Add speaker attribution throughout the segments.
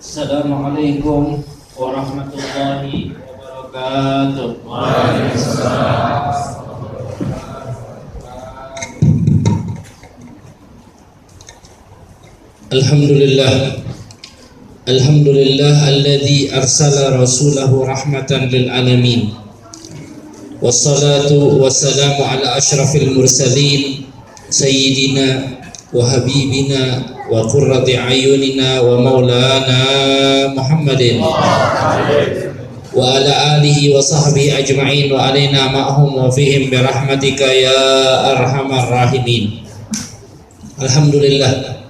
Speaker 1: Assalamualaikum warahmatullahi wabarakatuh.
Speaker 2: Waalaikumsalam.
Speaker 1: Alhamdulillah alladzi arsala rasulahu rahmatan lil alamin. Wassalatu wassalamu ala asyrafil mursalin sayyidina wa habibina wa qurrati ayunina wa maulana Muhammadin wa ala alihi wa sahbihi ajma'in wa alaina ma'hum wa fihim bi rahmatika ya arhamar rahimin. Alhamdulillah,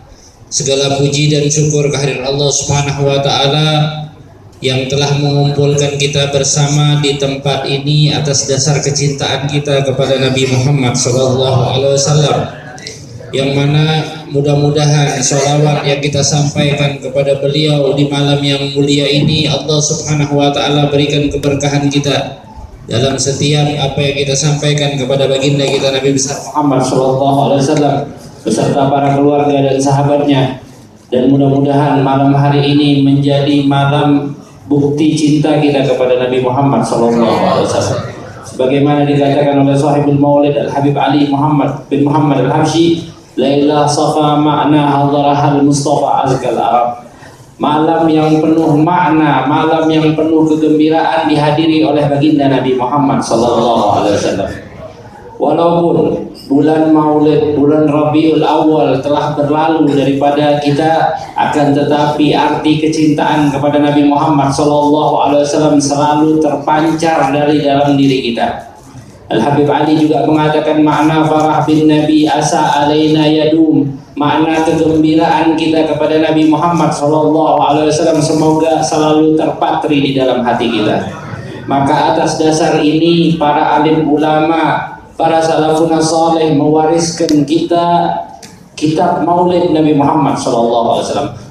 Speaker 1: segala puji dan syukur kehadirat Allah Subhanahu wa taala yang telah mengumpulkan kita bersama di tempat ini atas dasar kecintaan kita kepada Nabi Muhammad SAW, yang mana mudah-mudahan sholawat yang kita sampaikan kepada beliau di malam yang mulia ini Allah Subhanahu wa taala berikan keberkahan kita dalam setiap apa yang kita sampaikan kepada baginda kita Nabi besar Muhammad SAW beserta para keluarga dan sahabatnya, dan mudah-mudahan malam hari ini menjadi malam bukti cinta kita kepada Nabi Muhammad SAW. Sebagaimana dikatakan oleh sahibul maulid Al-Habib Ali Muhammad bin Muhammad Al-Habsyi, Lailah safa makna hadarahal Mustafa azkal Arab. Malam yang penuh makna, malam yang penuh kegembiraan dihadiri oleh baginda Nabi Muhammad SAW. Walaupun bulan Maulid, bulan Rabiul Awal telah berlalu daripada kita, akan tetapi arti kecintaan kepada Nabi Muhammad SAW selalu terpancar dari dalam diri kita. Al-Habib Ali juga mengatakan makna farah bin Nabi asa alaina yadum, makna kegembiraan kita kepada Nabi Muhammad SAW semoga selalu terpatri di dalam hati kita. Maka atas dasar ini para alim ulama, para salafun saleh mewariskan kita kitab Maulid Nabi Muhammad SAW,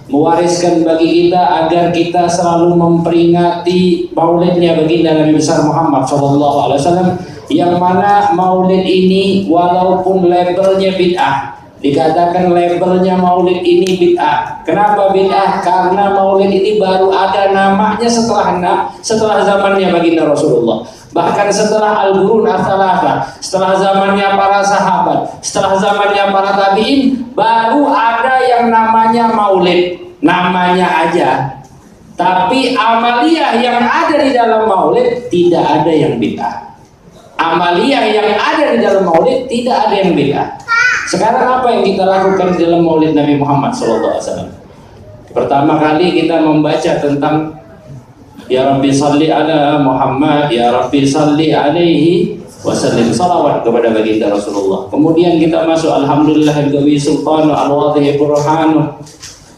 Speaker 1: mewariskan bagi kita agar kita selalu memperingati maulidnya baginda Nabi besar Muhammad SAW, yang mana maulid ini walaupun labelnya bid'ah, dikatakan labelnya maulid ini bid'ah. Kenapa bid'ah? Karena maulid ini baru ada namanya setelah zamannya baginda Rasulullah. Bahkan setelah Al-Qurun Ats-Tsalatsa, setelah zamannya para sahabat, setelah zamannya para tabi'in, baru ada yang namanya maulid. Namanya aja. Tapi amaliyah yang ada di dalam maulid tidak ada yang bid'ah. Amaliyah yang ada di dalam maulid tidak ada yang bid'ah. Sekarang apa yang kita lakukan di dalam maulid Nabi Muhammad SAW? Pertama kali kita membaca tentang Ya Rabbi salli ala Muhammad, Ya Rabbi salli alaihi wasallim, salawat kepada baginda Rasulullah. Kemudian kita masuk Alhamdulillahil sultanu al-wadhihi burhanu,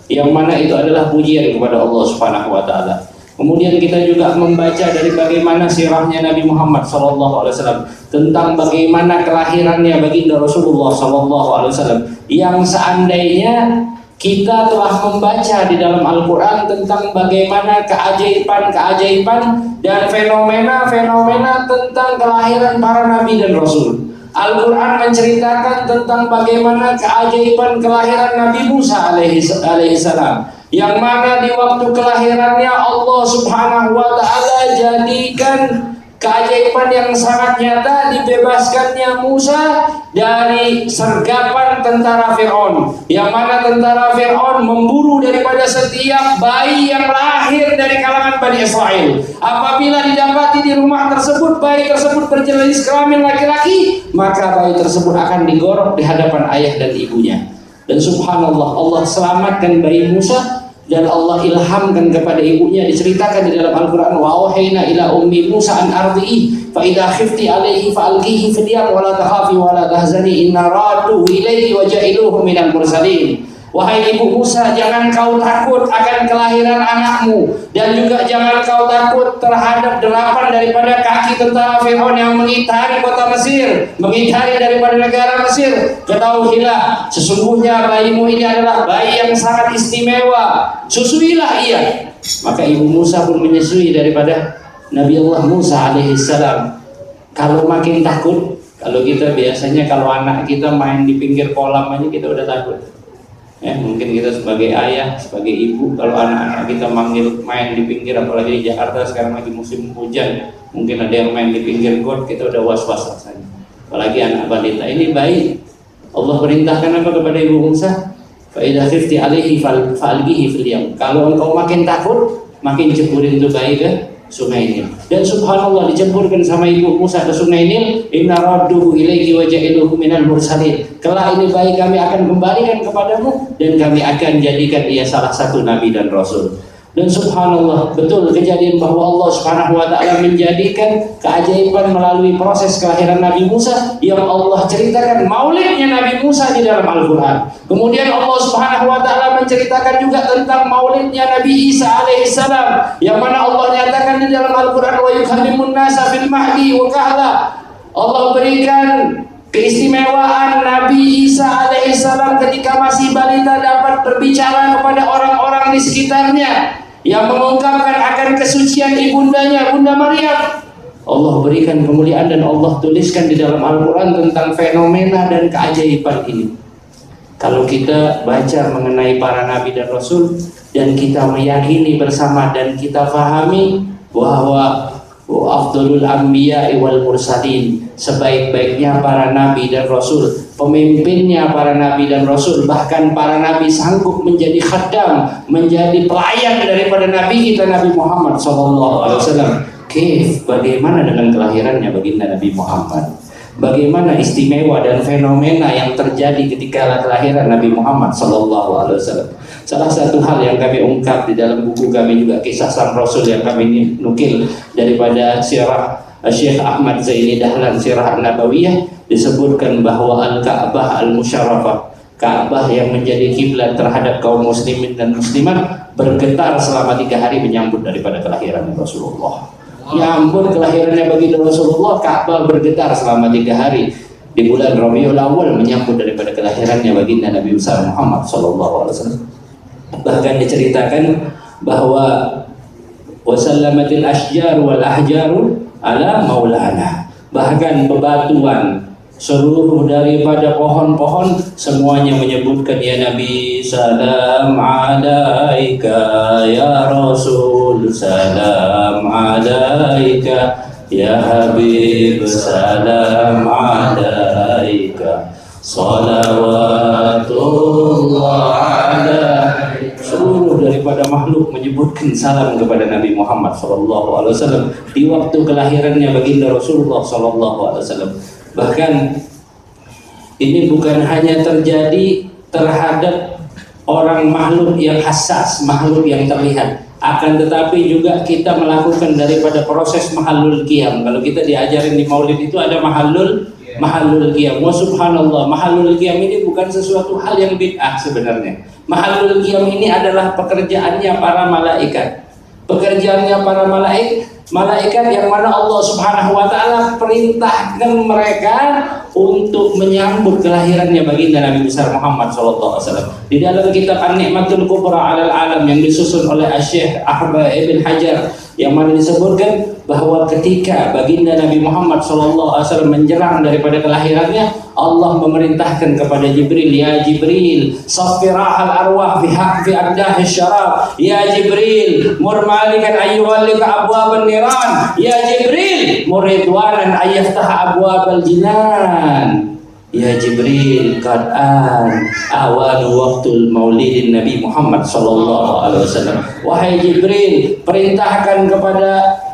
Speaker 1: yang mana itu adalah pujian kepada Allah Subhanahu wa taala. Kemudian kita juga membaca dari bagaimana sirahnya Nabi Muhammad SAW, tentang bagaimana kelahirannya baginda Rasulullah SAW, yang seandainya kita telah membaca di dalam Al-Quran tentang bagaimana keajaiban-keajaiban dan fenomena-fenomena tentang kelahiran para nabi dan rasul. Al-Quran menceritakan tentang bagaimana keajaiban kelahiran Nabi Musa alaihissalam, yang mana di waktu kelahirannya Allah Subhanahu wa ta'ala jadikan keajaiban yang sangat nyata, dibebaskannya Musa dari sergapan tentara Fir'aun, yang mana tentara Fir'aun memburu daripada setiap bayi yang lahir dari kalangan Bani Israel. Apabila didapati di rumah tersebut bayi tersebut berjenis kelamin laki-laki, maka bayi tersebut akan digorok di hadapan ayah dan ibunya. Dan subhanallah, Allah selamatkan bayi Musa, dan Allah ilhamkan kepada ibunya. Diceritakan di dalam Al-Quran, wa auhayna ila ummi Musa an ardi'i fa idha khifti alaihi fa alqihi fil yam wa la takhafi wa la tahzani inna raduhu ilayki wa ja'iluhu minal mursalin. Wahai ibu Musa, jangan kau takut akan kelahiran anakmu, dan juga jangan kau takut terhadap derapan daripada kaki tentara Fir'aun yang mengitari kota Mesir, mengitari daripada negara Mesir. Ketahuilah, sesungguhnya bayimu ini adalah bayi yang sangat istimewa, susuilah ia. Maka ibu Musa pun menyusui daripada Nabi Allah Musa alaihissalam. Kalau makin takut, kalau kita biasanya kalau anak kita main di pinggir kolam aja kita udah takut. Mungkin kita sebagai ayah, sebagai ibu, kalau anak-anak kita manggil main di pinggir, apalagi di Jakarta sekarang lagi musim hujan, mungkin ada yang main di pinggir got, kita udah was-was rasanya. Apalagi anak balita. Ini bayi. Allah perintahkan apa kepada Ibu Musa? Fa idza khifti alaihi falqihi fil yam. Kalau engkau makin takut, makin ceburin tuh bayi ke Sungai Nil. Dan subhanallah, dicemburkan sama Ibu Musa ke Sungai Nil. Inna radduhu ilaiki wa ja'iluhu minal mursalin. Kelak ini bayi kami akan kembalikan kepadamu dan kami akan jadikan ia salah satu nabi dan rasul. Dan subhanallah, betul kejadian bahwa Allah Subhanahu wa taala menjadikan keajaiban melalui proses kelahiran Nabi Musa yang Allah ceritakan maulidnya Nabi Musa di dalam Al-Qur'an. Kemudian Allah Subhanahu wa taala menceritakan juga tentang maulidnya Nabi Isa alaihissalam yang mana Allah nyatakan di dalam Al-Qur'an wa yukallimun nasa fil mahdi wa kahla. Allah berikan keistimewaan Nabi Isa alaihissalam ketika masih balita dapat berbicara kepada orang-orang di sekitarnya yang mengungkapkan akan kesucian ibundanya, Bunda Maryam. Allah berikan kemuliaan dan Allah tuliskan di dalam Al-Quran tentang fenomena dan keajaiban ini. Kalau kita baca mengenai para nabi dan rasul dan kita meyakini bersama dan kita fahami bahwa afdalul anbiya'i wal mursalin, sebaik-baiknya para nabi dan rasul, pemimpinnya para nabi dan rasul, bahkan para nabi sanggup menjadi khaddam, menjadi pelayan daripada nabi kita Nabi Muhammad SAW. Bagaimana dengan kelahirannya baginda Nabi Muhammad? Bagaimana istimewa dan fenomena yang terjadi ketika kelahiran Nabi Muhammad SAW? Salah satu hal yang kami ungkap di dalam buku kami juga kisah sang Rasul yang kami nukil daripada sirah Syekh Ahmad Zaini Dahlan, Sirah Nabawiyah, disebutkan bahwa Al-Ka'bah Al-Musyarrafah, Ka'bah yang menjadi kiblat terhadap kaum muslimin dan muslimat, bergetar selama 3 hari menyambut daripada kelahiran Rasulullah. Nyambut kelahirannya bagi Rasulullah, Ka'bah bergetar selama 3 hari. Di bulan Rabiul Awal menyambut daripada kelahirannya baginda Nabi besar Muhammad SAW. Bahkan diceritakan bahwa wasallamatil asjar wal ahjaru ala maulana, bahkan bebatuan seluruh daripada pohon-pohon semuanya menyebutkan ya Nabi, salam alaika ya Rasul, salam alaika ya Habib, salam alaika salawatullah alaika. Seluruh daripada makhluk menyebutkan salam kepada Nabi Muhammad SAW di waktu kelahirannya baginda Rasulullah SAW. Bahkan ini bukan hanya terjadi terhadap orang makhluk yang hassas, makhluk yang terlihat, akan tetapi juga kita melakukan daripada proses mahallul qiyam. Kalau kita diajarin di Maulid itu ada mahallul qiyam. Wa subhanallah, mahallul qiyam ini bukan sesuatu hal yang bid'ah sebenarnya. Mahallul qiyam ini adalah pekerjaannya para malaikat. Pekerjaannya para malaikat yang mana Allah Subhanahu wa taala perintahkan mereka untuk menyambut kelahirannya baginda Nabi besar Muhammad SAW. Di dalam kitab An-Ni'matul Kubra 'alal Alam yang disusun oleh Syekh Ahmad Ibn Hajar, yang mana disebutkan bahwa ketika baginda Nabi Muhammad SAW menjelang daripada kelahirannya, Allah memerintahkan kepada Jibril, ya Jibril, saffirahal arwah fi aqdah syarab, ya Jibril, mur malikan ayyuhallika abwaban niran, ya Jibril, muridwanan ayyaftaha abwabal jinan. Ya Jibril, qad'an awanu waktul maulidin Nabi Muhammad SAW. Wahai Jibril, perintahkan kepada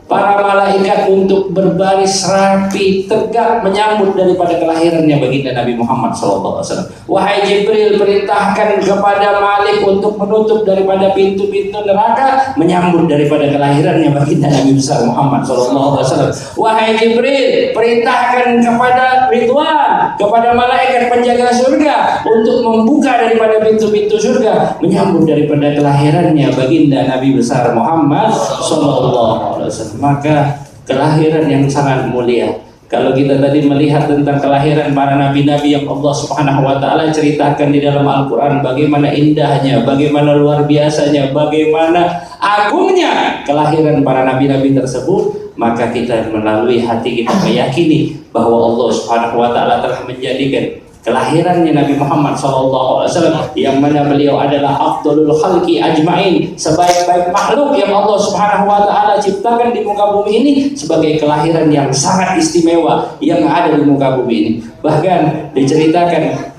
Speaker 1: para malaikat untuk berbaris rapi tegak menyambut daripada kelahirannya baginda Nabi Muhammad SAW. Wahai Jibril, perintahkan kepada Malik untuk menutup daripada pintu-pintu neraka menyambut daripada kelahirannya baginda Nabi besar Muhammad SAW. Wahai Jibril, perintahkan kepada Ridwan, kepada malaikat penjaga surga untuk membuka daripada pintu-pintu surga menyambut daripada kelahirannya baginda Nabi besar Muhammad SAW. Maka kelahiran yang sangat mulia. Kalau kita tadi melihat tentang kelahiran para nabi-nabi yang Allah Subhanahu wa taala ceritakan di dalam Al-Qur'an, bagaimana indahnya, bagaimana luar biasanya, bagaimana agungnya kelahiran para nabi-nabi tersebut, maka kita melalui hati kita meyakini bahwa Allah Subhanahu wa taala telah menjadikan kelahirannya Nabi Muhammad SAW, yang mana beliau adalah afdalul khalqi ajmain, sebaik-baik makhluk yang Allah Subhanahu wa taala ciptakan di muka bumi ini, sebagai kelahiran yang sangat istimewa yang ada di muka bumi ini. Bahkan diceritakan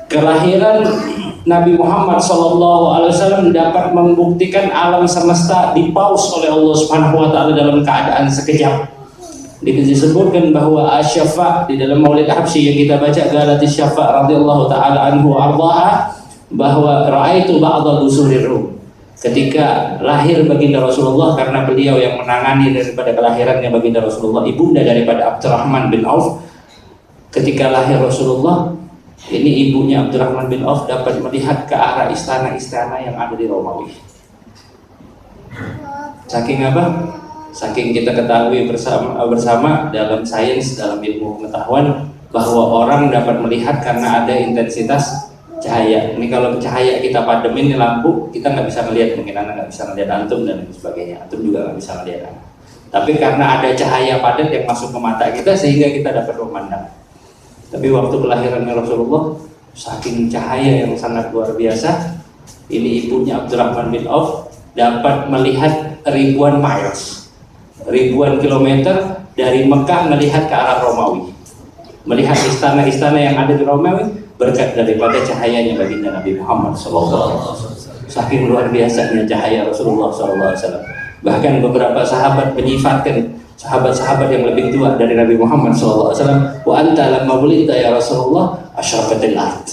Speaker 1: kelahiran Nabi Muhammad SAW dapat membuktikan alam semesta dipaus oleh Allah Subhanahu wa taala dalam keadaan sekejap. Disebutkan bahwa Asy-Syafa' di dalam Maulid Habsyi yang kita baca, Galatis Syafa' radhiyallahu taala anhu ardaha, bahwa raaitu ba'dha dusurir rum, ketika lahir baginda Rasulullah, karena beliau yang menangani daripada kelahirannya baginda Rasulullah, ibunda daripada Abdurrahman bin Auf. Ketika lahir Rasulullah ini, ibunya Abdurrahman bin Auf dapat melihat ke arah istana-istana yang ada di Romawi. Saking apa? Saking kita ketahui bersama dalam sains, dalam ilmu pengetahuan, bahwa orang dapat melihat karena ada intensitas cahaya. Ini kalau cahaya kita pademin lampu, kita nggak bisa melihat, mungkin anak nggak bisa melihat antum dan sebagainya, antum juga nggak bisa melihat anak. Tapi karena ada cahaya padat yang masuk ke mata kita, sehingga kita dapat memandang. Tapi waktu kelahirannya Rasulullah, saking cahaya yang sangat luar biasa, ini ibunya Abdurrahman bin Auf dapat melihat ribuan miles, ribuan kilometer dari Mekah, melihat ke arah Romawi, melihat istana-istana yang ada di Romawi berkat daripada cahayanya baginda Nabi Muhammad SAW. Saking luar biasanya cahaya Rasulullah SAW. Bahkan beberapa sahabat menyifatkan sahabat-sahabat yang lebih tua dari Nabi Muhammad SAW, wa anta lamma wulidta ya Rasulullah asyrafatil ard.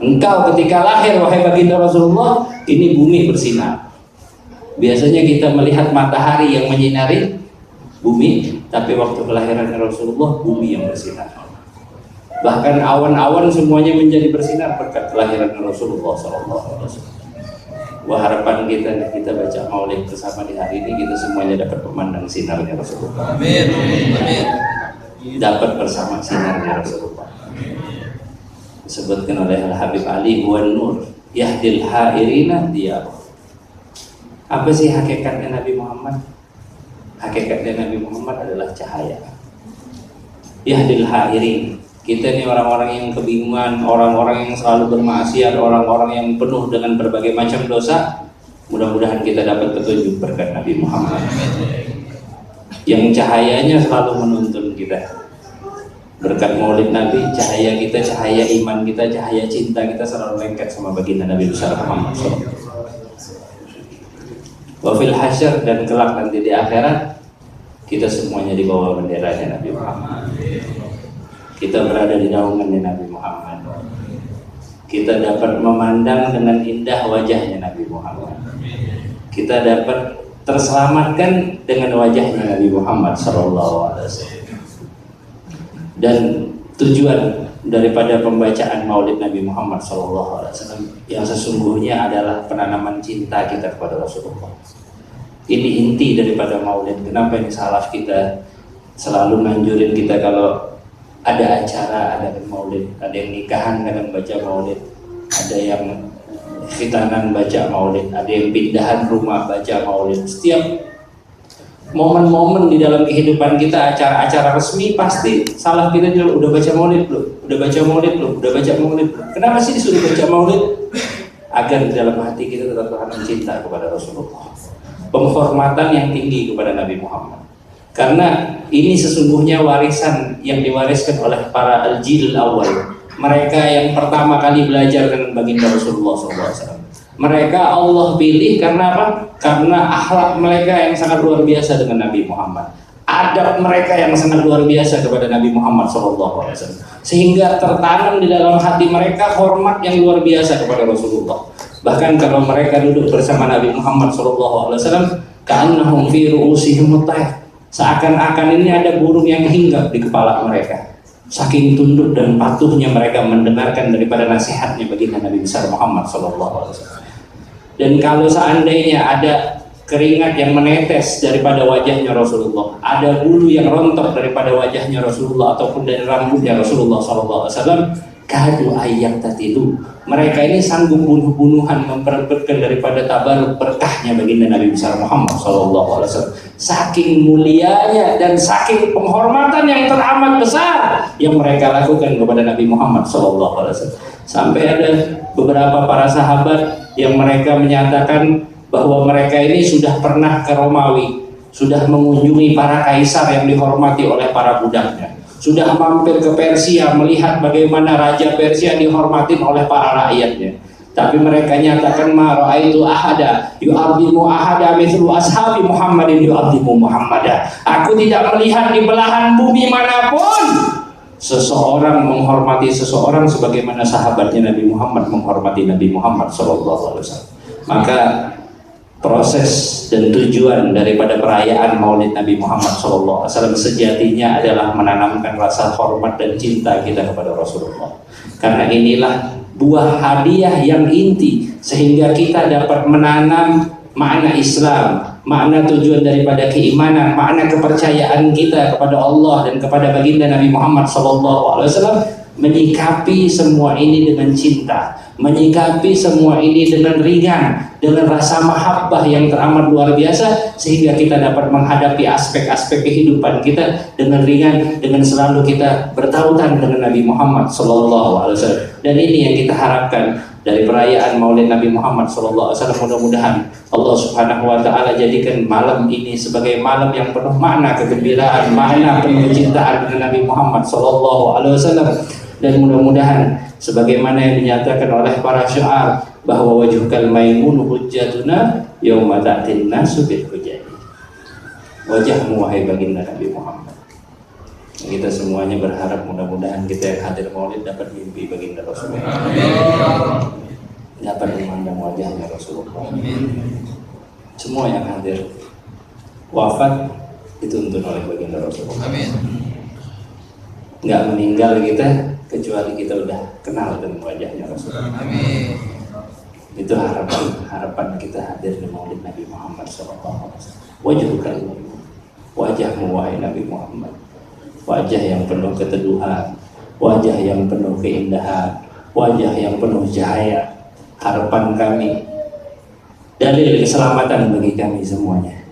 Speaker 1: Engkau ketika lahir wahai baginda Rasulullah, ini bumi bersinar. Biasanya kita melihat matahari yang menyinari bumi, tapi waktu kelahiran Rasulullah, bumi yang bersinar. Bahkan awan-awan semuanya menjadi bersinar berkat kelahiran Rasulullah SAW. Wah, harapan kita baca maulid bersama di hari ini, kita semuanya dapat memandang sinarnya Rasulullah. Amin. Amin. Dapat bersama sinarnya Rasulullah. Disebutkan oleh Al-Habib Ali, wan nur yahdil hairina diyar. Apa sih hakikatnya Nabi Muhammad? Hakikatnya Nabi Muhammad adalah cahaya. Yahdil hairin. Kita ini orang-orang yang kebingungan, orang-orang yang selalu bermaksiat, orang-orang yang penuh dengan berbagai macam dosa. Mudah-mudahan kita dapat petunjuk berkat Nabi Muhammad yang cahayanya selalu menuntun kita. Berkat maulid Nabi, cahaya kita, cahaya iman kita, cahaya cinta kita selalu lengket sama baginda Nabi besar Muhammad SAW. Wafil hasyr, dan kelak nanti di akhirat, kita semuanya di bawah benderanya Nabi Muhammad. Kita berada di naungannya Nabi Muhammad. Kita dapat memandang dengan indah wajahnya Nabi Muhammad. Kita dapat terselamatkan dengan wajahnya Nabi Muhammad SAW. Dan tujuan daripada pembacaan maulid Nabi Muhammad SAW yang sesungguhnya adalah penanaman cinta kita kepada Rasulullah. Ini inti daripada maulid. Kenapa ini salaf kita selalu manjurin kita kalau ada acara, ada maulid, ada yang nikahan dengan baca maulid, ada yang khitanan baca maulid, ada yang pindahan rumah baca maulid. Setiap momen-momen di dalam kehidupan kita, acara-acara resmi, pasti salah kita udah baca maulid belum? Udah baca maulid belum? Udah baca maulid belum? Kenapa sih disuruh baca maulid? Agar di dalam hati kita tetap tertanam cinta kepada Rasulullah, penghormatan yang tinggi kepada Nabi Muhammad. Karena ini sesungguhnya warisan yang diwariskan oleh para al-jil awal, mereka yang pertama kali belajar dengan baginda Rasulullah SAW. Mereka Allah pilih karena apa? Karena akhlak mereka yang sangat luar biasa dengan Nabi Muhammad, adab mereka yang sangat luar biasa kepada Nabi Muhammad SAW, sehingga tertanam di dalam hati mereka hormat yang luar biasa kepada Rasulullah. Bahkan kalau mereka duduk bersama Nabi Muhammad SAW, ka'annahum fi ru'usihim mutayr, seakan-akan ini ada burung yang hinggap di kepala mereka. Saking tunduk dan patuhnya mereka mendengarkan daripada nasihatnya baginda Nabi besar Muhammad SAW. Dan kalau seandainya ada keringat yang menetes daripada wajahnya Rasulullah, ada bulu yang rontok daripada wajahnya Rasulullah ataupun dari rambutnya Rasulullah SAW, kadu ayyak tatilu. Mereka ini sanggup bunuh-bunuhan memperebutkan daripada tabaruk berkahnya baginda Nabi besar Muhammad SAW. Saking mulianya dan saking penghormatan yang teramat besar yang mereka lakukan kepada Nabi Muhammad SAW. Sampai ada beberapa para sahabat yang mereka menyatakan bahwa mereka ini sudah pernah ke Romawi, sudah mengunjungi para kaisar yang dihormati oleh para budaknya, sudah mampir ke Persia melihat bagaimana raja Persia dihormatin oleh para rakyatnya. Tapi mereka nyatakan ma ra'aitu ahada yu'azzimu ahada mithlu ashabi Muhammadin yu'azzimu Muhammada. Aku tidak melihat di belahan bumi manapun seseorang menghormati seseorang sebagaimana sahabatnya Nabi Muhammad menghormati Nabi Muhammad SAW. Maka proses dan tujuan daripada perayaan Maulid Nabi Muhammad SAW sejatinya adalah menanamkan rasa hormat dan cinta kita kepada Rasulullah. Karena inilah buah hadiah yang inti sehingga kita dapat menanam makna Islam, makna tujuan daripada keimanan, makna kepercayaan kita kepada Allah dan kepada baginda Nabi Muhammad SAW. Menyikapi semua ini dengan cinta, menyikapi semua ini dengan ringan, dengan rasa mahabbah yang teramat luar biasa, sehingga kita dapat menghadapi aspek-aspek kehidupan kita dengan ringan, dengan selalu kita bertautan dengan Nabi Muhammad SAW. Dan ini yang kita harapkan dari perayaan Maulid Nabi Muhammad SAW. Mudah-mudahan Allah Subhanahu Wa Taala jadikan malam ini sebagai malam yang penuh makna kegembiraan, makna penuh kecintaan dengan Nabi Muhammad SAW. Dan mudah-mudahan sebagaimana yang dinyatakan oleh para syair bahwa wajhukal maimun hujjatuna yauma ta'tin nasu bil hujjah. Wajahmu wahai baginda Nabi Muhammad. Kita semuanya berharap mudah-mudahan kita yang hadir Maulid dapat mimpi baginda Rasulullah. Dapat memandang wajahnya Rasulullah. Semua yang hadir wafat dituntun oleh baginda Rasulullah. Nggak meninggal kita kecuali kita udah kenal dengan wajahnya Rasulullah.
Speaker 2: Amin.
Speaker 1: Itu harapan kita hadir di Maulid Nabi Muhammad SAW. Wajahkan wajahmu wahai Nabi Muhammad, wajah yang penuh keteduhan, wajah yang penuh keindahan, wajah yang penuh cahaya. Harapan kami, dalil keselamatan bagi kami semuanya.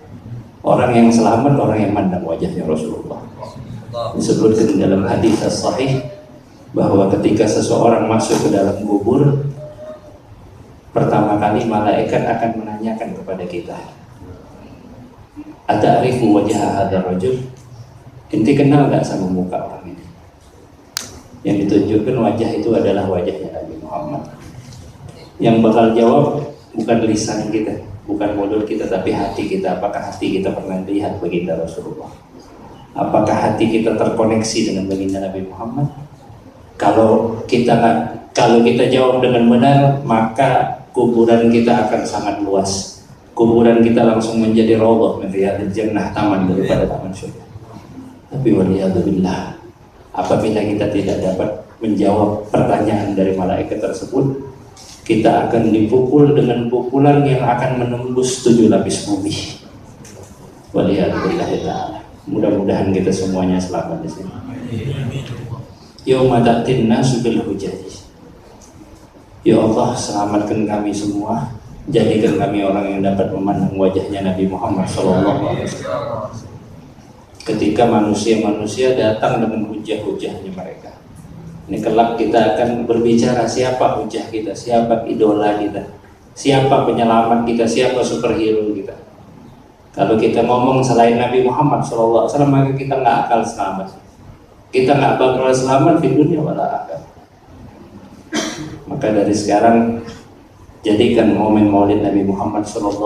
Speaker 1: Orang yang selamat orang yang mandang wajahnya Rasulullah. Disebutkan dalam hadis sahih bahwa ketika seseorang masuk ke dalam kubur, pertama kali malaikat akan menanyakan kepada kita, ata'rifu wajha hadzal rajul? Ente kenal gak sama muka orang ini? Yang ditunjukkan wajah itu adalah wajahnya Nabi Muhammad. Yang bakal jawab bukan lisan kita, bukan mulut kita, tapi hati kita. Apakah hati kita pernah lihat baginda Rasulullah? Apakah hati kita terkoneksi dengan baginda Nabi Muhammad? Kalau kita jawab dengan benar, maka kuburan kita akan sangat luas. Kuburan kita langsung menjadi raudhah min riyadil jannah, taman daripada taman surga. Tapi waliyadzubillah, apabila kita tidak dapat menjawab pertanyaan dari malaikat tersebut, kita akan dipukul dengan pukulan yang akan menembus 7 lapis bumi. Waliyadzubillah ta'ala. Mudah-mudahan kita semuanya selamat di sini. Yauma ta'tin nasu bil hujjah. Ya Allah, selamatkan kami semua, jadikan kami orang yang dapat memandang wajahnya Nabi Muhammad SAW. Ketika manusia-manusia datang dengan hujah-hujahnya mereka, ini kelak kita akan berbicara siapa hujah kita, siapa idola kita, siapa penyelamat kita, siapa superhero kita. Kalau kita ngomong selain Nabi Muhammad SAW, maka kita nggak akan selamat. Kita nggak bakal selamat di dunia wala akhirah. Maka dari sekarang jadikan momen Maulid Nabi Muhammad SAW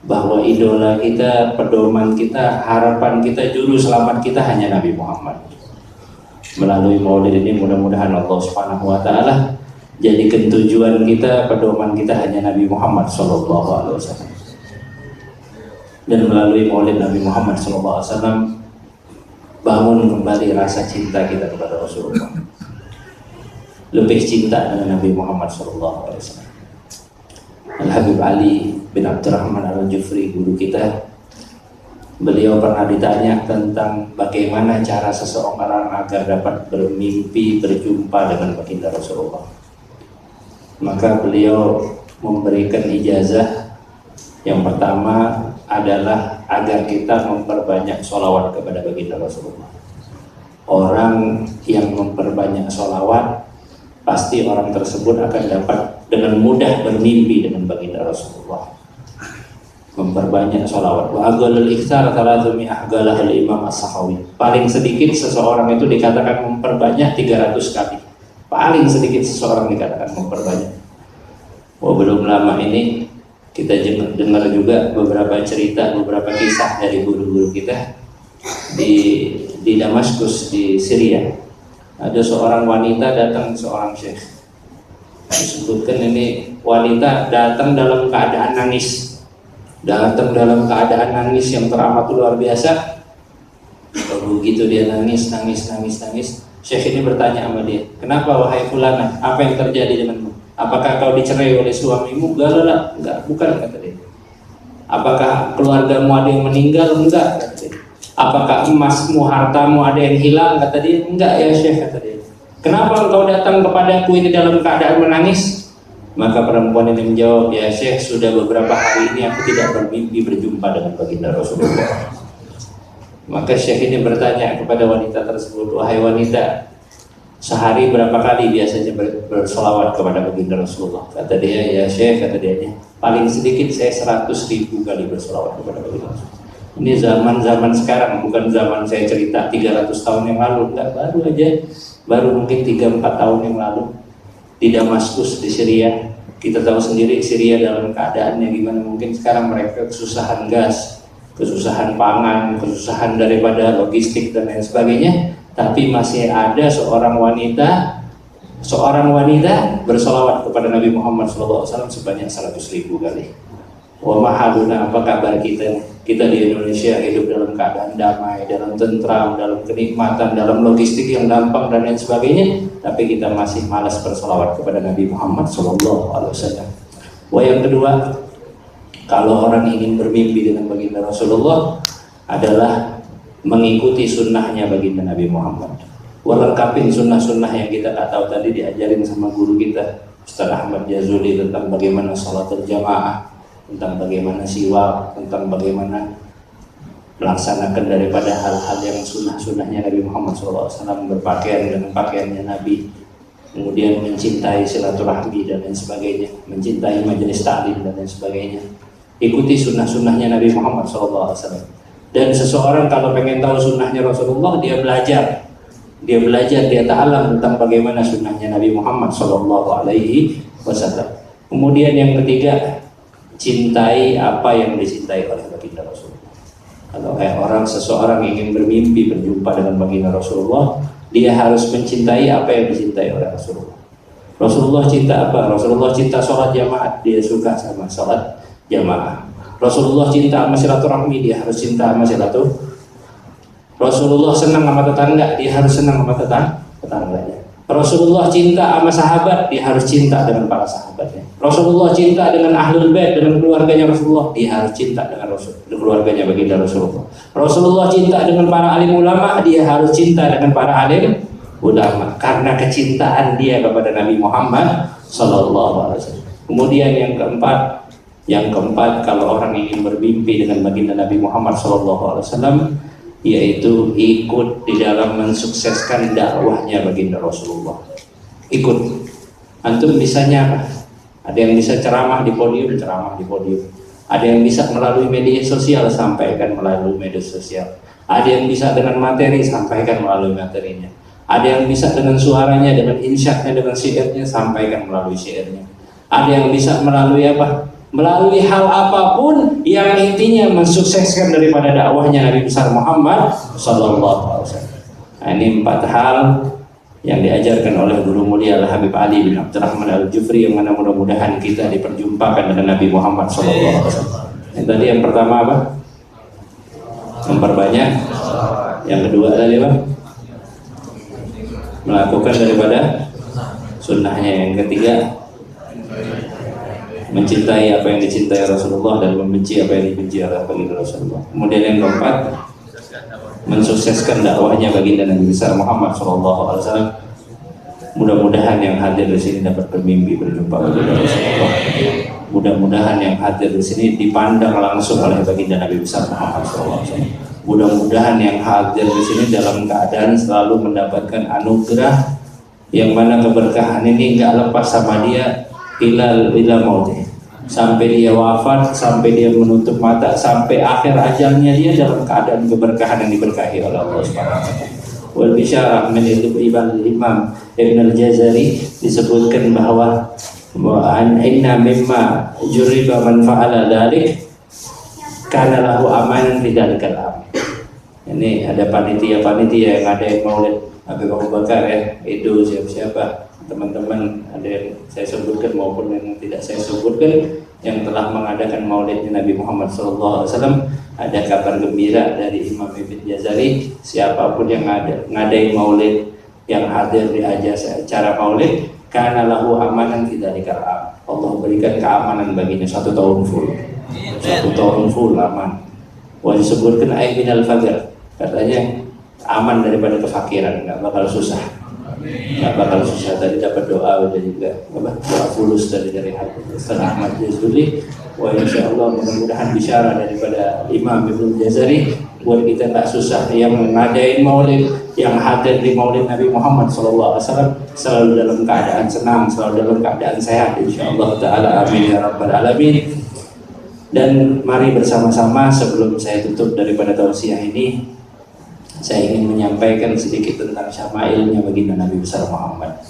Speaker 1: bahwa idola kita, pedoman kita, harapan kita, juru selamat kita hanya Nabi Muhammad. Melalui Maulid ini mudah-mudahan Allah Subhanahu Wa Taala jadikan tujuan kita, pedoman kita hanya Nabi Muhammad SAW. Dan melalui Maulid Nabi Muhammad SAW bangun kembali rasa cinta kita kepada Rasulullah. Lebih cinta dengan Nabi Muhammad SAW. Al-Habib Ali bin Abdurrahman Al-Jufri, guru kita, Beliau pernah ditanya tentang bagaimana cara seseorang agar dapat bermimpi berjumpa dengan baginda Rasulullah. Maka beliau memberikan ijazah yang pertama adalah agar kita memperbanyak sholawat kepada baginda Rasulullah. Orang yang memperbanyak sholawat, pasti orang tersebut akan dapat dengan mudah bermimpi dengan baginda Rasulullah. Memperbanyak sholawat. Wa aghalul iktsar 300 ahgalah al-Imam As-Sakhawi. Paling sedikit seseorang itu dikatakan memperbanyak 300 kali. Paling sedikit seseorang dikatakan memperbanyak. Belum lama ini kita dengar juga beberapa cerita, beberapa kisah dari guru-guru kita di Damaskus di Syria. Ada seorang wanita datang seorang syekh. Disebutkan ini wanita datang dalam keadaan nangis. Datang dalam keadaan nangis yang teramat luar biasa. Begitu dia nangis. Syekh ini bertanya sama dia, kenapa wahai fulana? Apa yang terjadi denganmu? Apakah kau dicerai oleh suamimu? Enggak, bukan, kata dia. Apakah keluargamu ada yang meninggal? Enggak, kata dia. Apakah emasmu, hartamu ada yang hilang? Kata dia. Enggak ya Syekh, kata dia. Kenapa engkau datang kepadaku ini dalam keadaan menangis? Maka perempuan ini menjawab, ya Syekh, sudah beberapa hari ini aku tidak bermimpi berjumpa dengan baginda Rasulullah. Maka Syekh ini bertanya kepada wanita tersebut, wahai wanita, sehari berapa kali biasanya bersolawat kepada baginda Rasulullah? Kata dia, ya Syekh, kata dia, paling sedikit saya 100.000 kali bersolawat kepada baginda Rasulullah. Ini zaman sekarang, bukan zaman saya cerita 300 tahun yang lalu. Enggak, baru mungkin 3-4 tahun yang lalu di Damaskus di Syria. Kita tahu sendiri Syria dalam keadaannya gimana. Mungkin sekarang mereka kesusahan gas, kesusahan pangan, kesusahan daripada logistik dan lain sebagainya, tapi masih ada seorang wanita bersolawat kepada Nabi Muhammad SAW sebanyak 100.000 kali. Wa mahaluna, apa kabar kita? Kita di Indonesia hidup dalam keadaan damai, dalam tentram, dalam kenikmatan, dalam logistik yang gampang dan lain sebagainya, tapi kita masih malas bersolawat kepada Nabi Muhammad SAW. Yang kedua, kalau orang ingin bermimpi dengan baginda Rasulullah adalah mengikuti sunnahnya baginda Nabi Muhammad. Lengkapin sunnah-sunnah yang kita tak tahu tadi diajarin sama guru kita Ustaz Ahmad Jazuli tentang bagaimana sholat berjamaah, tentang bagaimana siwak, tentang bagaimana melaksanakan daripada hal-hal yang sunnah-sunnahnya Nabi Muhammad SAW, berpakaian dengan pakaiannya Nabi, kemudian mencintai silaturahmi dan lain sebagainya, mencintai majelis ta'lim dan lain sebagainya. Ikuti sunnah-sunnahnya Nabi Muhammad SAW. Dan seseorang kalau pengen tahu sunnahnya Rasulullah, dia belajar, dia ta'alam tentang bagaimana sunnahnya Nabi Muhammad SAW. Kemudian yang ketiga, cintai apa yang dicintai oleh baginda Rasulullah. Kalau seseorang ingin bermimpi berjumpa dengan baginda Rasulullah, dia harus mencintai apa yang dicintai oleh Rasulullah. Rasulullah cinta apa? Rasulullah cinta sholat jamaah, dia suka sama sholat jamaah. Rasulullah cinta sama silaturahmi, dia harus cinta sama silaturahmi. Rasulullah senang sama tetangga, dia harus senang sama tetangganya. Rasulullah cinta sama sahabat, dia harus cinta dengan para sahabatnya. Rasulullah cinta dengan ahlul bait, dengan keluarganya Rasulullah, dia harus cinta dengan keluarganya baginda Rasulullah. Rasulullah cinta dengan para alim ulama, dia harus cinta dengan para alim ulama, karena kecintaan dia kepada Nabi Muhammad SAW. Kemudian yang keempat, kalau orang ingin bermimpi dengan baginda Nabi Muhammad SAW, yaitu ikut di dalam mensukseskan dakwahnya baginda Rasulullah. Ikut. Antum bisanya apa? Ada yang bisa ceramah di podium. Ada yang bisa melalui media sosial, sampaikan melalui media sosial. Ada yang bisa dengan materi, sampaikan melalui materinya. Ada yang bisa dengan suaranya, dengan insyatnya, dengan syairnya, sampaikan melalui syairnya. Ada yang bisa melalui apa? Melalui hal apapun yang intinya mensukseskan daripada dakwahnya Nabi besar Muhammad SAW. Nah, ini 4 hal yang diajarkan oleh guru mulia Al-Habib Ali bin Abdurrahman Al-Jufri, yang mana mudah-mudahan kita diperjumpakan dengan Nabi Muhammad SAW. Yang tadi yang pertama apa? Memperbanyak. Yang kedua tadi apa? Melakukan daripada sunnahnya. Yang ketiga mencintai apa yang dicintai Rasulullah dan membenci apa yang dibenci oleh baginda Rasulullah. Kemudian yang keempat, mensukseskan dakwahnya baginda Nabi besar Muhammad SAW. Mudah-mudahan yang hadir di sini dapat bermimpi berjumpa baginda Rasulullah. Mudah-mudahan yang hadir di sini dipandang langsung oleh baginda Nabi besar Muhammad SAW. Mudah-mudahan yang hadir di sini dalam keadaan selalu mendapatkan anugerah yang mana keberkahan ini nggak lepas sama dia ila mautih, sampai dia wafat, sampai dia menutup mata, sampai akhir ajalnya dia dalam keadaan keberkahan yang diberkahi oleh Allah Subhanahu wa taala. Wal bisyarah min Imam Ibn al-Jazari disebutkan bahwa inna mimma juriba man fa'ala dzalik kana lahu amanan fi dzalikal am. Ini ada panitia-panitia yang ada yang maulid Habib Abu Bakar ya, itu siapa teman-teman ada yang saya sebutkan maupun yang tidak saya sebutkan yang telah mengadakan maulidnya Nabi Muhammad SAW. Ada kabar gembira dari Imam Ibn Jazari, siapapun yang ngadain maulid yang hadir di acara maulid, karena lahu amanan tidak dikaram, Allah berikan keamanan baginya 1 tahun full, 1 tahun full aman. Wah, disebutkan ayat minal faqr, katanya aman daripada kefakiran, nggak bakal susah. Nggak bakal susah. Tadi dapat doa udah juga doa fulus dari Ustaz Ahmad Jazuli. Wah, insya Allah mudah-mudahan bisyarah daripada Imam Ibn Jazari buat kita nggak susah. Yang ngadain maulid, yang hadir di maulid Nabi Muhammad SAW selalu dalam keadaan senang, selalu dalam keadaan sehat, insya Allah Ta'ala. Amin ya Rabbal Alamin. Dan mari bersama-sama sebelum saya tutup daripada tausiah ini, saya ingin menyampaikan sedikit tentang syama'ilnya baginda Nabi besar Muhammad.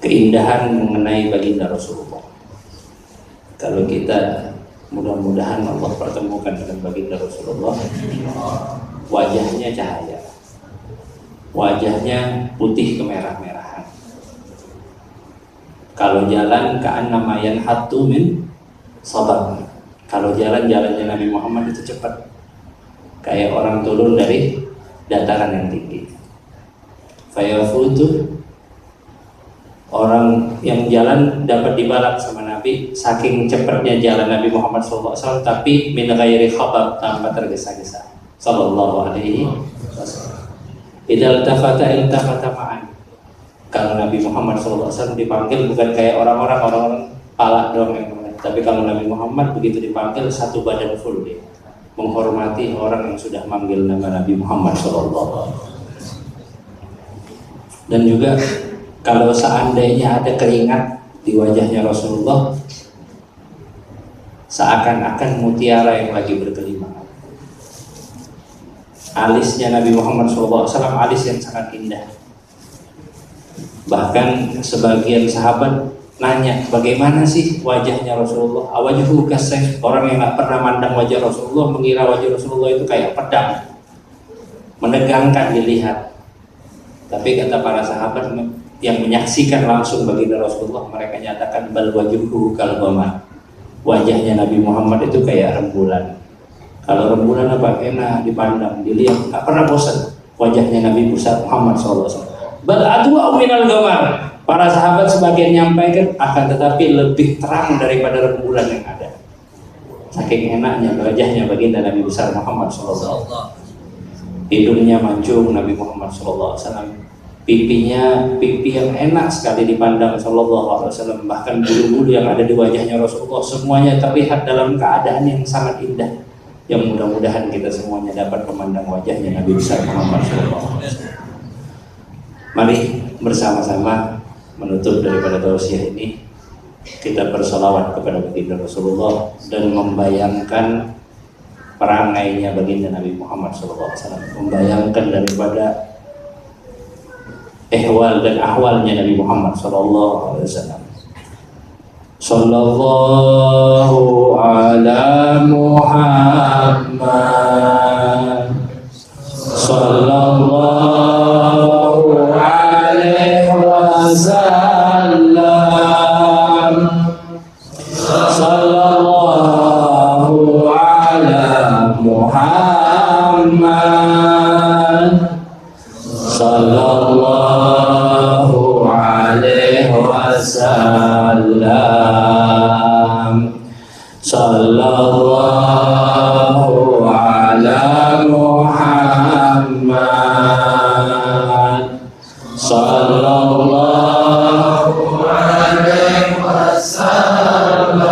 Speaker 1: Keindahan mengenai baginda Rasulullah. Kalau kita mudah-mudahan Allah pertemukan dengan baginda Rasulullah, wajahnya cahaya, wajahnya putih kemerah-merahan. Kalau jalan ka'annama yanhattu min sabab. Kalau jalan-jalannya Nabi Muhammad itu cepat, kayak orang turun dari dataran yang tinggi. Fayafutu, orang yang jalan dapat dibalap sama Nabi, saking cepatnya jalan Nabi Muhammad SAW, tapi min ghairi khabab, tanpa tergesa-gesa. Sallallahu alaihi wasallam. Idza iltafata ma'an. Kalau Nabi Muhammad SAW dipanggil bukan kayak orang-orang pala doang yang kemudian, tapi kalau Nabi Muhammad begitu dipanggil satu badan full dia, menghormati orang yang sudah manggil nama Nabi Muhammad SAW. Dan juga kalau seandainya ada keringat di wajahnya Rasulullah, seakan-akan mutiara yang lagi berkelimangan. Alisnya Nabi Muhammad SAW alis yang sangat indah. Bahkan sebagian sahabat nanya, bagaimana sih wajahnya Rasulullah? Awajhu kasayf. Orang yang nggak pernah mandang wajah Rasulullah mengira wajah Rasulullah itu kayak pedang, menegangkan dilihat. Tapi kata para sahabat yang menyaksikan langsung baginda Rasulullah, mereka nyatakan bal wajhuhu kal qamar. Wajahnya Nabi Muhammad itu kayak rembulan. Kalau rembulan apa? Enak dipandang, dilihat, nggak pernah bosan. Wajahnya Nabi besar Muhammad SAW. Bal adwa minal qamar. Para sahabat sebagian nyampaikan akan tetapi lebih terang daripada rembulan yang ada. Saking enaknya wajahnya baginda Nabi besar Muhammad SAW. Hidungnya mancung Nabi Muhammad SAW. Pipinya pipi yang enak sekali dipandang sallallahu alaihi wasallam. Bahkan bulu-bulu yang ada di wajahnya Rasulullah semuanya terlihat dalam keadaan yang sangat indah. Yang mudah-mudahan kita semuanya dapat memandang wajahnya Nabi besar Muhammad sallallahu alaihi wasallam. Mari bersama-sama menutup daripada tausiah ini, kita bersolawat kepada baginda Rasulullah dan membayangkan perangainya baginda Nabi Muhammad sallallahu alaihi wasallam, membayangkan daripada ehwal dan ahwalnya Nabi Muhammad sallallahu alaihi wasallam. Sallallahu ala Muhammad, sallallahu alaihi wasallam, sallallahu ala Muhammad, sallallahu alaihi wasallam. Sallallahu ala Muhammad. Sallallahu alaihi wasallam.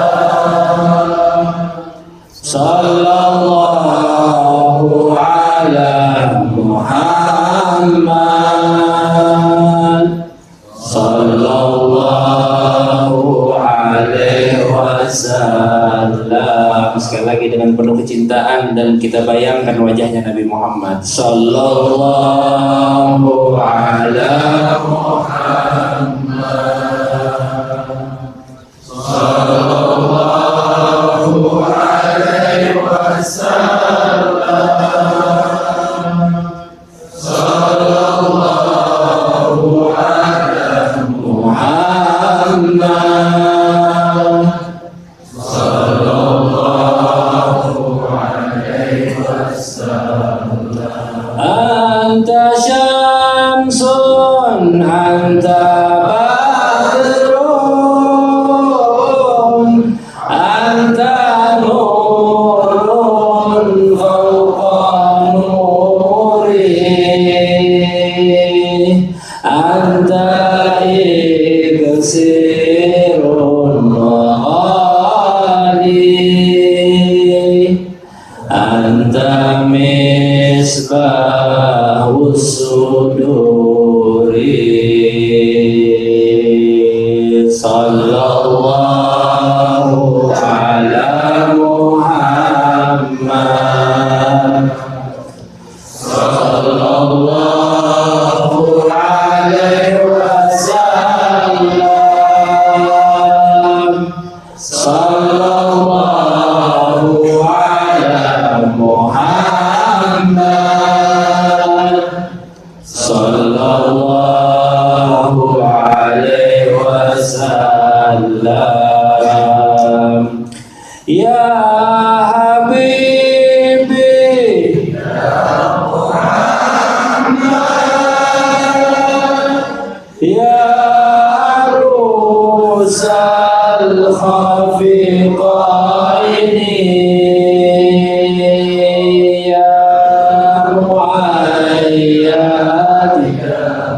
Speaker 1: Sallallahu ala Muhammad. Sallallahu alaihi wasallam. Sekali lagi dengan penuh kecintaan dan kita bayangkan wajahnya Nabi Muhammad. Sallallahu ala Muhammad. Sallallahu alaihi wasallam. Sallallahu ala Muhammad. Sallallahu alaihi wasallam. Anta syamsun, anta badrun, anta nurun fawqa nuri, anta iksirun ghali, anta misbahus suduri. Sallallahu ala Muhammad. Sallallahu alaihi wasallam. Sallallahu ala Muhammad. Sallallahu alaihi wasallam. Ya Habibi, ya arusal khafiqaini, ya muayyad, ya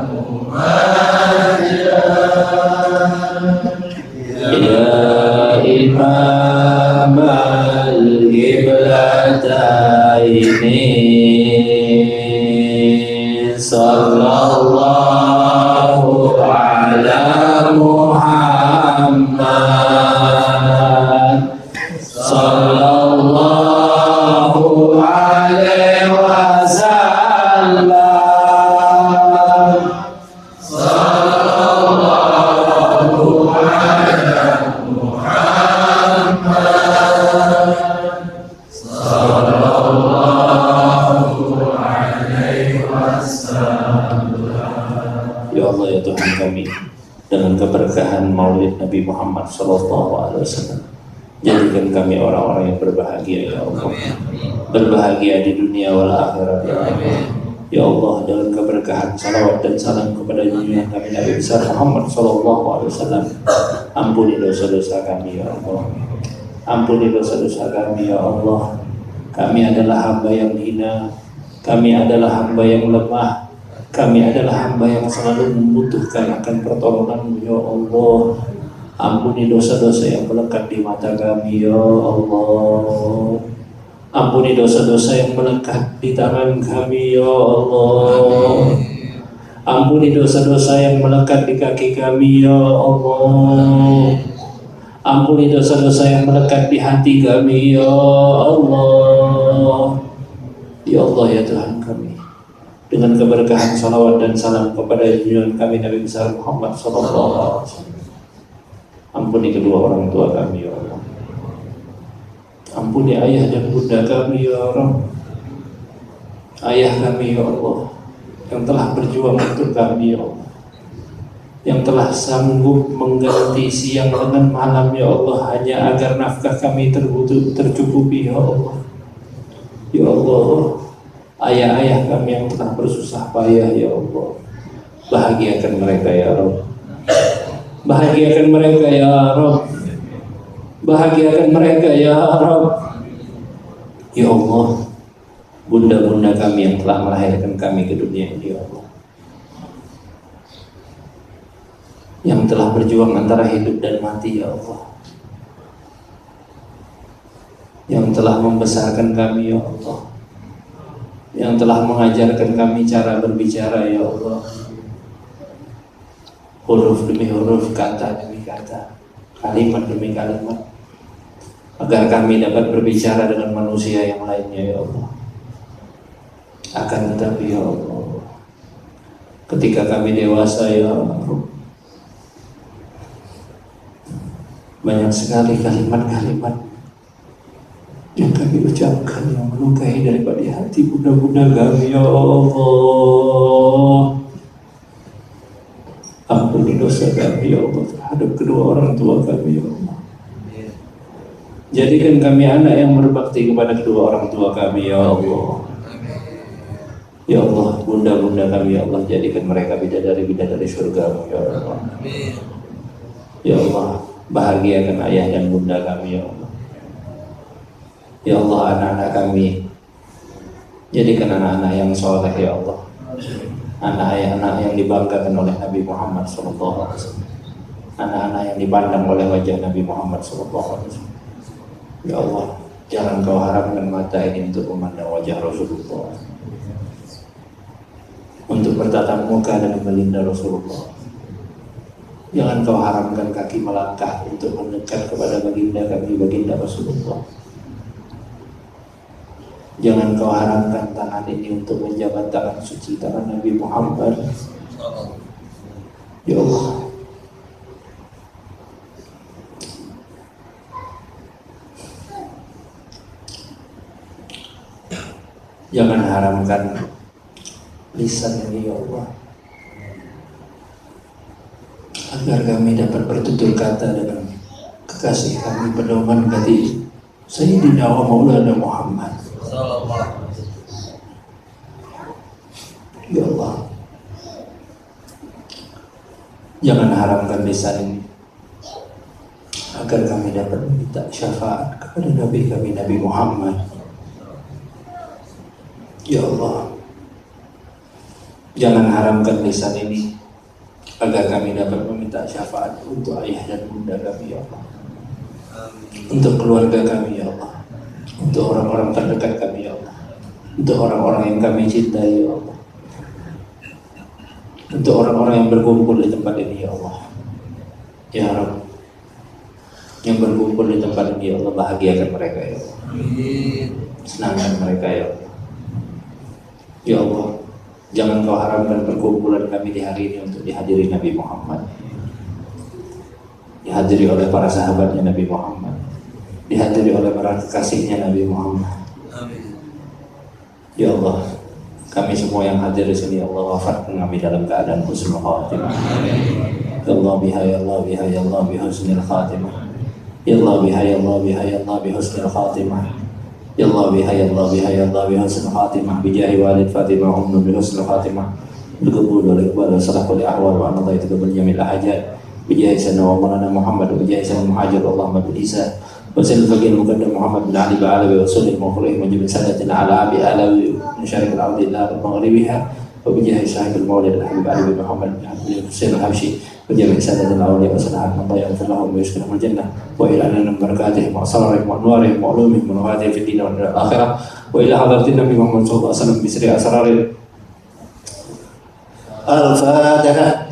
Speaker 1: imam al-qiblataini. Sallallahu ala Muhammad. Sallallahu alaihi wasallam. Sallallahu ala Muhammad. Sallallahu alaihi wasallam. Ya Allah, ya Tuhan kami, dengan keberkahan Maulid Nabi Muhammad SAW, jadikan kami orang-orang yang berbahagia ya Allah, berbahagia di dunia wal akhirat ya Allah. Ya Allah, dengan keberkahan salawat dan salam kepada junjungan kami Nabi besar Muhammad SAW, ampuni dosa-dosa kami ya Allah, ampuni dosa-dosa kami ya Allah. Kami adalah hamba yang hina, kami adalah hamba yang lemah, kami adalah hamba yang selalu membutuhkan akan pertolongan-Mu ya Allah. Ampuni dosa-dosa yang melekat di mata kami ya Allah. Ampuni dosa-dosa yang melekat di tangan kami ya Allah. Ampuni dosa-dosa yang melekat di kaki kami ya Allah. Ampuni dosa-dosa yang melekat di hati kami ya Allah. Ya Allah, ya Tuhan kami, dengan keberkahan salawat dan salam kepada junjungan kami Nabi besar Muhammad SAW, ampuni kedua orang tua kami ya Allah. Ampuni ayah dan bunda kami ya Allah. Ayah kami ya Allah, yang telah berjuang untuk kami ya Allah, yang telah sanggup mengganti siang dengan malam ya Allah, hanya agar nafkah kami tercukupi ya Allah. Ya Allah, ayah-ayah kami yang telah bersusah payah ya Allah, bahagiakan mereka ya Rabb, bahagiakan mereka ya Rabb, Bahagiakan mereka ya Rabb. Ya Allah, bunda-bunda kami yang telah melahirkan kami ke dunia ini, ya Allah, yang telah berjuang antara hidup dan mati, ya Allah, yang telah membesarkan kami, ya Allah, yang telah mengajarkan kami cara berbicara, ya Allah, huruf demi huruf, kata demi kata, kalimat demi kalimat, agar kami dapat berbicara dengan manusia yang lainnya, ya Allah. Akan tetapi, ya Allah, ketika kami dewasa, ya Allah, banyak sekali kalimat-kalimat yang kami ucapkan yang melukai daripada hati bunda-bunda kami, ya Allah. Ampuni dosa kami, ya Allah, terhadap kedua orang tua kami, ya Allah. Jadikan kami anak yang berbakti kepada kedua orang tua kami, ya Allah. Ya Allah, bunda-bunda kami, ya Allah, jadikan mereka bidadari-bidadari surga, ya Allah. Ya Allah, bahagiakan ayah dan bunda kami, ya Allah. Ya Allah, anak-anak kami jadikan anak-anak yang soleh, ya Allah. Anak-anak yang dibanggakan oleh Nabi Muhammad SAW. Anak-anak yang dipandang oleh wajah Nabi Muhammad SAW. Ya Allah, jangan kau haramkan mata ini untuk memandang wajah Rasulullah, untuk bertatap muka dengan baginda Rasulullah. Jangan kau haramkan kaki melangkah untuk mendekat kepada baginda kami, baginda Rasulullah. Jangan kau haramkan tangan ini untuk menjabat tangan suci, tangan Nabi Muhammad. Ya Allah, jangan haramkan lisan ini, ya Allah, agar kami dapat bertutur kata dengan kekasih kami, pedoman kami, Sayyidina wa Maulana Muhammad. Ya Allah, jangan haramkan lisan ini agar kami dapat meminta syafaat kepada Nabi kami, Nabi Muhammad. Ya Allah, jangan haramkan lisan ini agar kami dapat meminta syafaat untuk ayah dan bunda kami, ya Allah, untuk keluarga kami, ya Allah, untuk orang-orang terdekat kami, ya Allah, untuk orang-orang yang kami cintai, ya Allah, untuk orang-orang yang berkumpul di tempat ini, ya Allah. Ya Rabb, yang berkumpul di tempat ini, ya Allah, bahagiakan mereka, ya Allah, senangkan mereka, ya Allah. Ya Allah, jangan kau haramkan perkumpulan kami di hari ini untuk dihadiri Nabi Muhammad, dihadiri oleh para sahabatnya Nabi Muhammad, dihadiri oleh para kekasihnya Nabi Muhammad. Ya Allah, kami semua yang hadir di sini, ya Allah, wafatkan kami dalam keadaan husnul khatimah. Ya Allah biha, ya Allah biha, ya Allah bi husnul khatimah. Ya Allah biha, ya Allah biha, ya Allah bi husnul khatimah. Ya Allah biha, ya Allah biha, ya Allah bi husnul khatimah. Bijahi walid Fatimah umnu bi husnul khatimah. Berkabul oleh kepada salah kulli ahwal wa Allah itu berjamil hajat. Bijahi sana wa maulana Muhammad wa bijahi sana muhajir Allahumma bin Isa. وسلم الفقير المقدم محمد بن علي بعلوي وسلم المخرج مجيب سادتنا على ابي علوي من شرق الارض الى مغربها وبجاه صاحب المولد الحبيب علي بن محمد بن حسين الحبشي وجميع سادة الاولياء وسنعات من ضيعوا في اللهم ويسكنهم الجنه والى ان من بركاتهم واسرارهم وانوارهم وعلومهم ونوادهم في الدين والاخره والى حضره النبي محمد صلى الله عليه وسلم بسر اسرار الفاتحه.